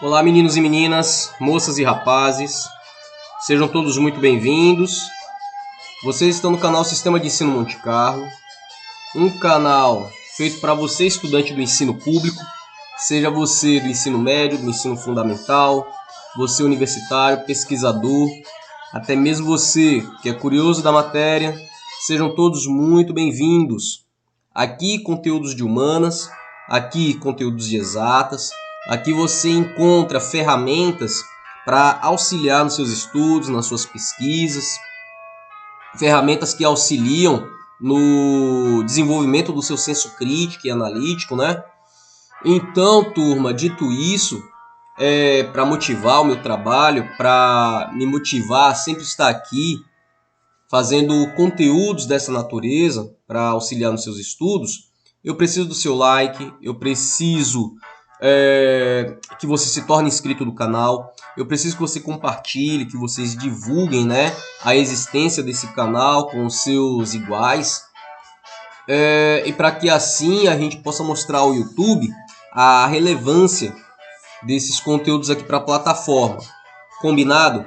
Olá, meninos e meninas, moças e rapazes, sejam todos muito bem-vindos. Vocês estão no canal Sistema de Ensino Monte Carlo, um canal feito para você, estudante do ensino público, seja você do ensino médio, do ensino fundamental, você universitário, pesquisador, até mesmo você que é curioso da matéria, sejam todos muito bem-vindos. Aqui conteúdos de humanas, aqui conteúdos de exatas. Aqui você encontra ferramentas para auxiliar nos seus estudos, nas suas pesquisas, ferramentas que auxiliam no desenvolvimento do seu senso crítico e analítico, né? Então, turma, dito isso, para motivar o meu trabalho, para me motivar a sempre estar aqui fazendo conteúdos dessa natureza para auxiliar nos seus estudos, eu preciso do seu like, eu preciso que você se torne inscrito do canal, eu preciso que você compartilhe, que vocês divulguem, né, a existência desse canal com os seus iguais, e para que assim a gente possa mostrar ao YouTube a relevância desses conteúdos aqui para a plataforma. Combinado?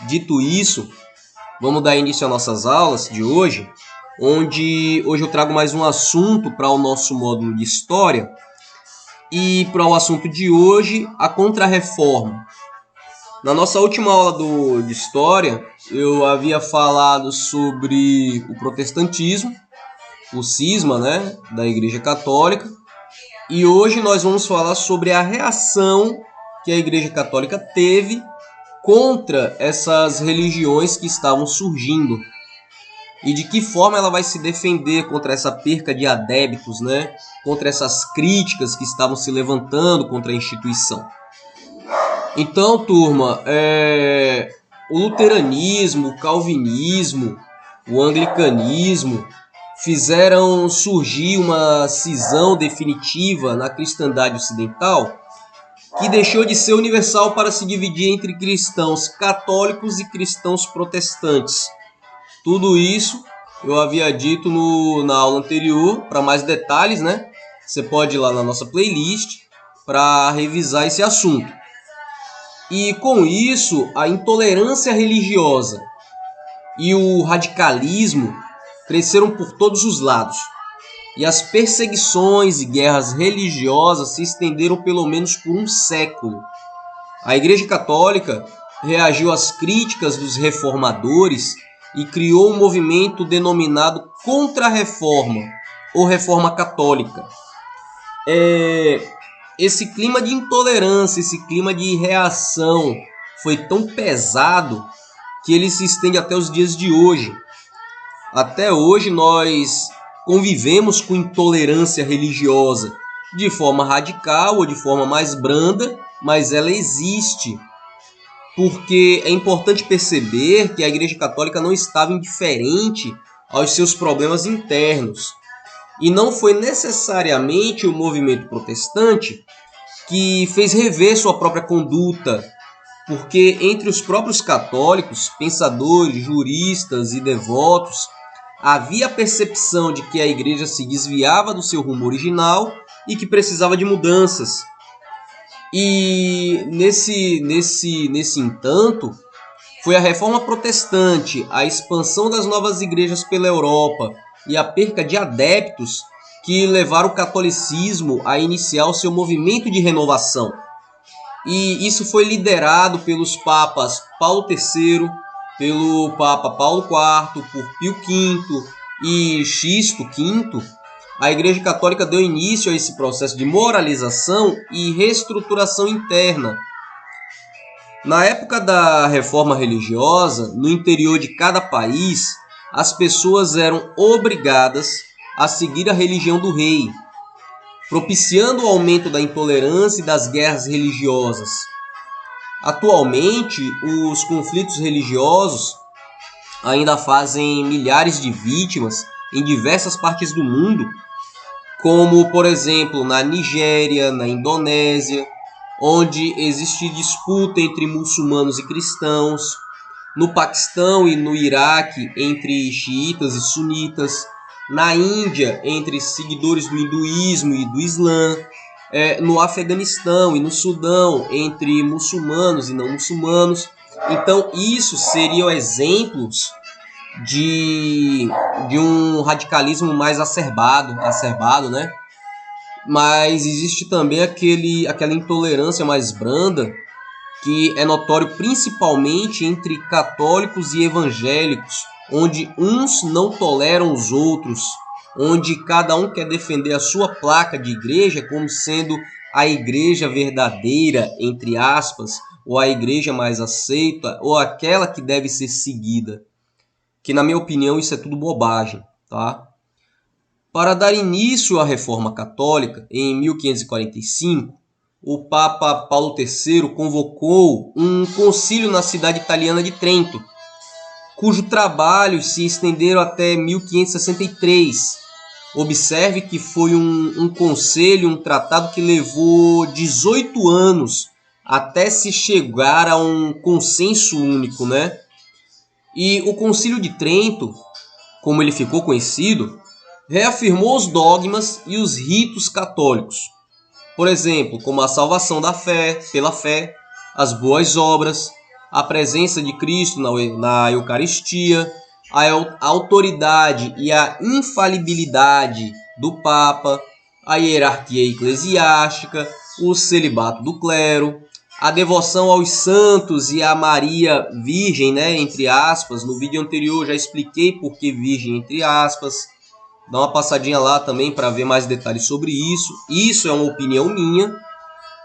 Dito isso, vamos dar início às nossas aulas de hoje, onde hoje eu trago mais um assunto para o nosso módulo de História. E para o assunto de hoje, a Contra-Reforma. Na nossa última aula de História, eu havia falado sobre o protestantismo, o cisma, né, da Igreja Católica. E hoje nós vamos falar sobre a reação que a Igreja Católica teve contra essas religiões que estavam surgindo. E de que forma ela vai se defender contra essa perca de adeptos, né? Contra essas críticas que estavam se levantando contra a instituição. Então, turma, o luteranismo, o calvinismo, o anglicanismo fizeram surgir uma cisão definitiva na cristandade ocidental que deixou de ser universal para se dividir entre cristãos católicos e cristãos protestantes. Tudo isso eu havia dito na aula anterior. Para mais detalhes, né, você pode ir lá na nossa playlist para revisar esse assunto. E com isso, a intolerância religiosa e o radicalismo cresceram por todos os lados. E as perseguições e guerras religiosas se estenderam pelo menos por um século. A Igreja Católica reagiu às críticas dos reformadores e criou um movimento denominado Contra-Reforma, ou Reforma Católica. Esse clima de intolerância, esse clima de reação foi tão pesado que ele se estende até os dias de hoje. Até hoje nós convivemos com intolerância religiosa de forma radical ou de forma mais branda, mas ela existe. Porque é importante perceber que a Igreja Católica não estava indiferente aos seus problemas internos. E não foi necessariamente o movimento protestante que fez rever sua própria conduta, porque entre os próprios católicos, pensadores, juristas e devotos, havia a percepção de que a Igreja se desviava do seu rumo original e que precisava de mudanças. E nesse entanto, foi a reforma protestante, a expansão das novas igrejas pela Europa e a perca de adeptos que levaram o catolicismo a iniciar o seu movimento de renovação. E isso foi liderado pelos papas Paulo III, pelo Papa Paulo IV, por Pio V e Sixto V. A Igreja Católica deu início a esse processo de moralização e reestruturação interna. Na época da reforma religiosa, no interior de cada país, as pessoas eram obrigadas a seguir a religião do rei, propiciando o aumento da intolerância e das guerras religiosas. Atualmente, os conflitos religiosos ainda fazem milhares de vítimas em diversas partes do mundo, como, por exemplo, na Nigéria, na Indonésia, onde existe disputa entre muçulmanos e cristãos, no Paquistão e no Iraque, entre xiitas e sunitas, na Índia, entre seguidores do hinduísmo e do Islã, no Afeganistão e no Sudão, entre muçulmanos e não muçulmanos. Então isso seriam exemplos de um radicalismo mais acerbado, né? Mas existe também aquela intolerância mais branda, que é notório principalmente entre católicos e evangélicos, onde uns não toleram os outros, onde cada um quer defender a sua placa de igreja como sendo a igreja verdadeira, entre aspas, ou a igreja mais aceita, ou aquela que deve ser seguida. Que, na minha opinião, isso é tudo bobagem, tá? Para dar início à Reforma Católica, em 1545, o Papa Paulo III convocou um concílio na cidade italiana de Trento, cujo trabalhos se estenderam até 1563. Observe que foi um conselho, um tratado que levou 18 anos até se chegar a um consenso único, né? E o Concílio de Trento, como ele ficou conhecido, reafirmou os dogmas e os ritos católicos. Por exemplo, como a salvação da fé, pela fé, as boas obras, a presença de Cristo na Eucaristia, a autoridade e a infalibilidade do Papa, a hierarquia eclesiástica, o celibato do clero, a devoção aos santos e a Maria Virgem, né, entre aspas. No vídeo anterior eu já expliquei por que virgem, entre aspas. Dá uma passadinha lá também para ver mais detalhes sobre isso. Isso é uma opinião minha,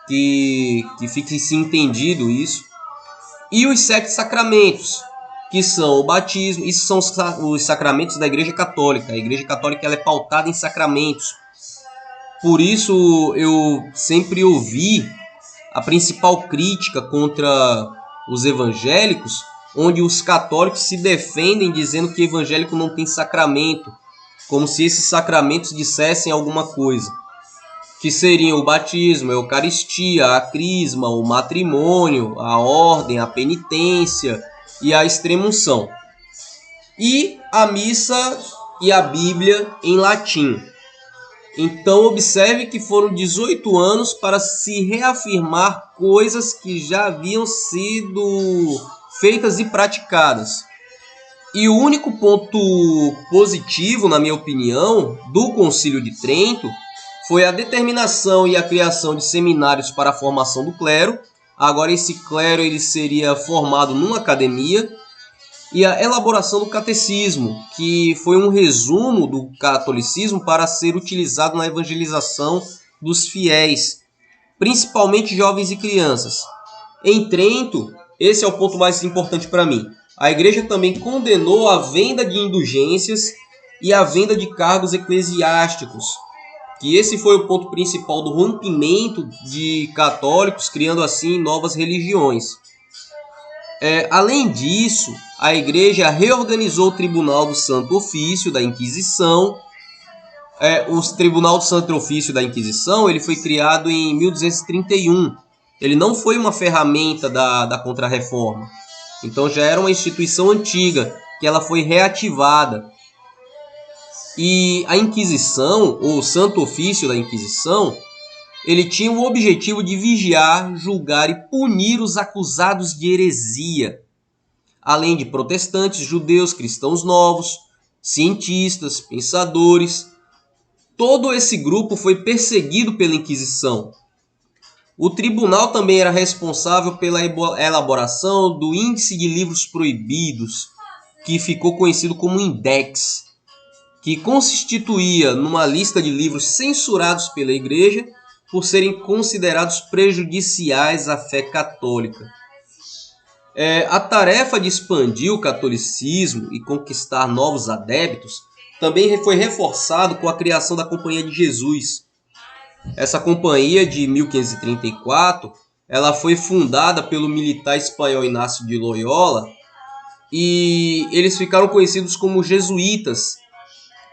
que fique se entendido isso. E os 7 sacramentos, que são o batismo. Isso são os sacramentos da Igreja Católica. A Igreja Católica ela é pautada em sacramentos. Por isso eu sempre ouvi a principal crítica contra os evangélicos, onde os católicos se defendem dizendo que evangélico não tem sacramento, como se esses sacramentos dissessem alguma coisa, que seriam o batismo, a Eucaristia, a crisma, o matrimônio, a ordem, a penitência e a extrema-unção. E a missa e a Bíblia em latim. Então observe que foram 18 anos para se reafirmar coisas que já haviam sido feitas e praticadas. E o único ponto positivo, na minha opinião, do Concílio de Trento foi a determinação e a criação de seminários para a formação do clero. Agora esse clero ele seria formado numa academia. E a elaboração do catecismo, que foi um resumo do catolicismo para ser utilizado na evangelização dos fiéis, principalmente jovens e crianças. Em Trento, esse é o ponto mais importante para mim, a igreja também condenou a venda de indulgências e a venda de cargos eclesiásticos, que esse foi o ponto principal do rompimento de católicos, criando assim novas religiões. Além disso, a igreja reorganizou o Tribunal do Santo Ofício da Inquisição. O Tribunal do Santo Ofício da Inquisição ele foi criado em 1231. Ele não foi uma ferramenta da Contra-Reforma. Então já era uma instituição antiga, que ela foi reativada. E a Inquisição, ou o Santo Ofício da Inquisição, ele tinha o objetivo de vigiar, julgar e punir os acusados de heresia, além de protestantes, judeus, cristãos novos, cientistas, pensadores. Todo esse grupo foi perseguido pela Inquisição. O tribunal também era responsável pela elaboração do Índice de Livros Proibidos, que ficou conhecido como Index, que constituía numa lista de livros censurados pela Igreja por serem considerados prejudiciais à fé católica. A tarefa de expandir o catolicismo e conquistar novos adeptos também foi reforçado com a criação da Companhia de Jesus. Essa companhia de 1534, ela foi fundada pelo militar espanhol Inácio de Loyola e eles ficaram conhecidos como jesuítas,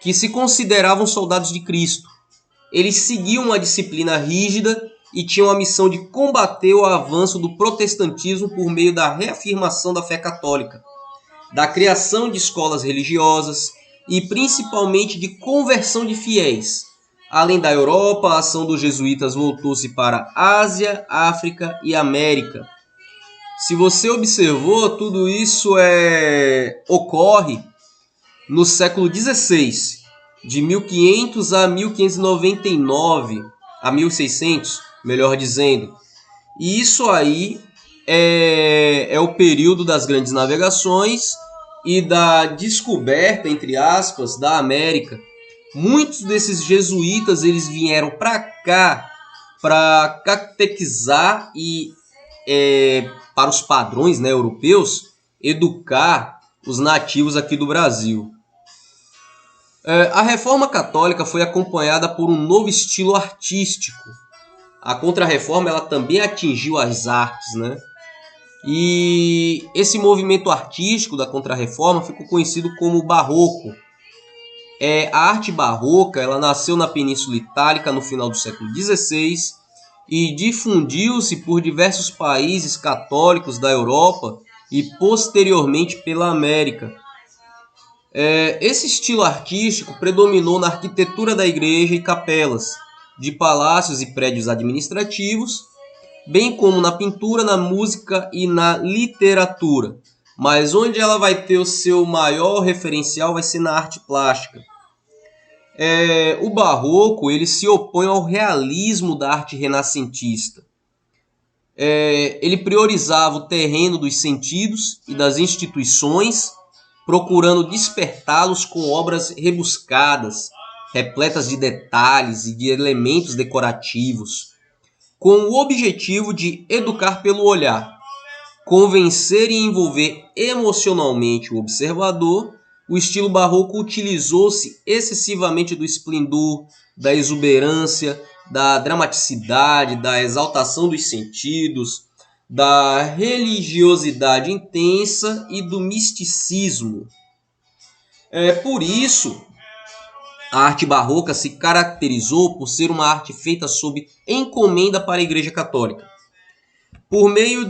que se consideravam soldados de Cristo. Eles seguiam uma disciplina rígida e tinham a missão de combater o avanço do protestantismo por meio da reafirmação da fé católica, da criação de escolas religiosas e principalmente de conversão de fiéis. Além da Europa, a ação dos jesuítas voltou-se para Ásia, África e América. Se você observou, tudo isso ocorre no século XVI, de 1500 a 1599, a 1600, melhor dizendo. E isso aí é o período das grandes navegações e da descoberta, entre aspas, da América. Muitos desses jesuítas eles vieram para cá para catequizar e, para os padrões, né, europeus, educar os nativos aqui do Brasil. A Reforma Católica foi acompanhada por um novo estilo artístico. A Contra-Reforma ela também atingiu as artes, né? E esse movimento artístico da Contra-Reforma ficou conhecido como Barroco. A arte barroca ela nasceu na Península Itálica no final do século XVI e difundiu-se por diversos países católicos da Europa e posteriormente pela América. Esse estilo artístico predominou na arquitetura da igreja e capelas, de palácios e prédios administrativos, bem como na pintura, na música e na literatura. Mas onde ela vai ter o seu maior referencial vai ser na arte plástica. O barroco ele se opõe ao realismo da arte renascentista. Ele priorizava o terreno dos sentidos e das instituições, procurando despertá-los com obras rebuscadas, repletas de detalhes e de elementos decorativos, com o objetivo de educar pelo olhar, convencer e envolver emocionalmente o observador. O estilo barroco utilizou-se excessivamente do esplendor, da exuberância, da dramaticidade, da exaltação dos sentidos, da religiosidade intensa e do misticismo. Por isso, a arte barroca se caracterizou por ser uma arte feita sob encomenda para a Igreja Católica. Por meio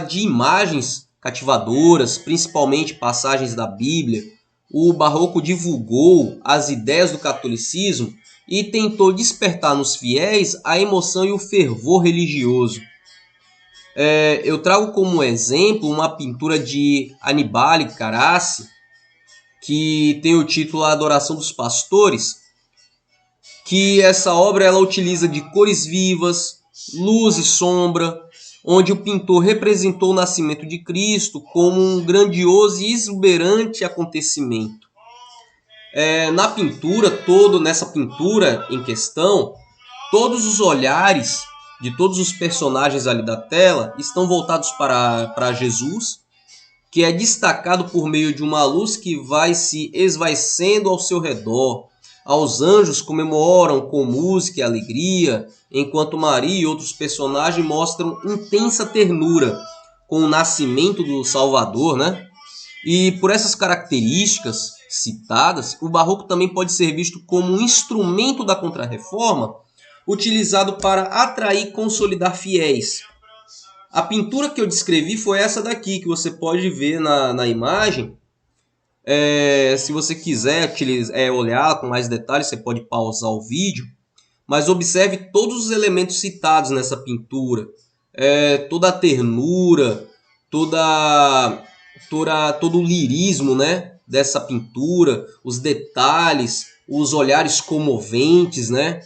de imagens cativadoras, principalmente passagens da Bíblia, o barroco divulgou as ideias do catolicismo e tentou despertar nos fiéis a emoção e o fervor religioso. Eu trago como exemplo uma pintura de Annibale Carracci, que tem o título A Adoração dos Pastores, que essa obra ela utiliza de cores vivas, luz e sombra, onde o pintor representou o nascimento de Cristo como um grandioso e exuberante acontecimento. Nessa pintura em questão, todos os olhares de todos os personagens ali da tela estão voltados para Jesus, que é destacado por meio de uma luz que vai se esvaecendo ao seu redor. Aos anjos comemoram com música e alegria, enquanto Maria e outros personagens mostram intensa ternura com o nascimento do Salvador, né? E por essas características citadas, o barroco também pode ser visto como um instrumento da Contra-Reforma, utilizado para atrair e consolidar fiéis. A pintura que eu descrevi foi essa daqui, que você pode ver na imagem. Se você quiser olhar com mais detalhes, você pode pausar o vídeo. Mas observe todos os elementos citados nessa pintura. Toda a ternura, todo o lirismo, né, dessa pintura, os detalhes, os olhares comoventes, né?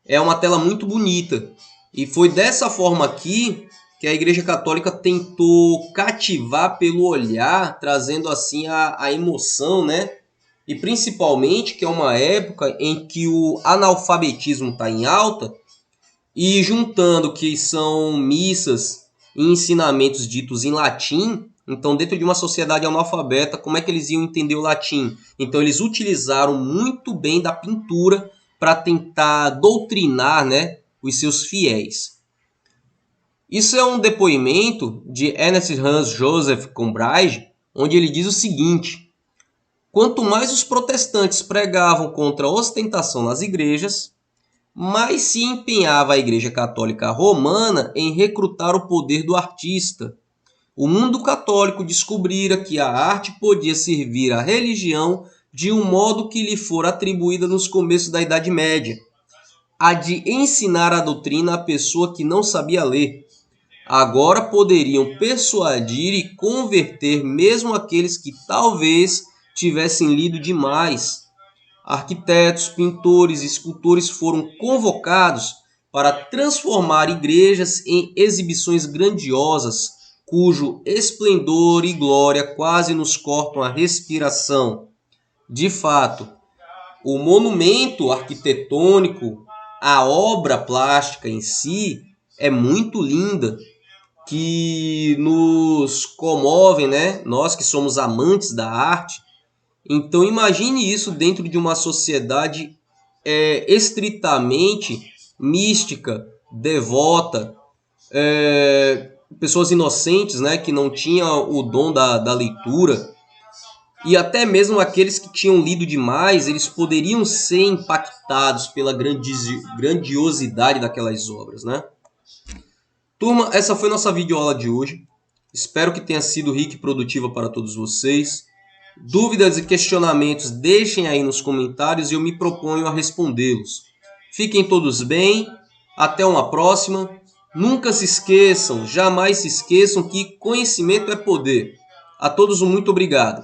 É uma tela muito bonita. E foi dessa forma aqui que a Igreja Católica tentou cativar pelo olhar, trazendo assim a emoção, né? E principalmente que é uma época em que o analfabetismo está em alta, e juntando que são missas e ensinamentos ditos em latim. Então, dentro de uma sociedade analfabeta, como é que eles iam entender o latim? Então, eles utilizaram muito bem da pintura para tentar doutrinar, né, os seus fiéis. Isso é um depoimento de Ernst Hans Joseph Combray, onde ele diz o seguinte: quanto mais os protestantes pregavam contra a ostentação nas igrejas, mais se empenhava a Igreja Católica Romana em recrutar o poder do artista. O mundo católico descobrira que a arte podia servir à religião de um modo que lhe fora atribuída nos começos da Idade Média. a de ensinar a doutrina à pessoa que não sabia ler. Agora poderiam persuadir e converter mesmo aqueles que talvez tivessem lido demais. Arquitetos, pintores e escultores foram convocados para transformar igrejas em exibições grandiosas, cujo esplendor e glória quase nos cortam a respiração. De fato, o monumento arquitetônico, a obra plástica em si, é muito linda, que nos comovem, né? Nós que somos amantes da arte. Então imagine isso dentro de uma sociedade estritamente mística, devota, pessoas inocentes, né? Que não tinham o dom da leitura. E até mesmo aqueles que tinham lido demais, eles poderiam ser impactados pela grandiosidade daquelas obras, né? Turma, essa foi nossa videoaula de hoje. Espero que tenha sido rica e produtiva para todos vocês. Dúvidas e questionamentos deixem aí nos comentários e eu me proponho a respondê-los. Fiquem todos bem, até uma próxima. Nunca se esqueçam, jamais se esqueçam que conhecimento é poder. A todos muito obrigado.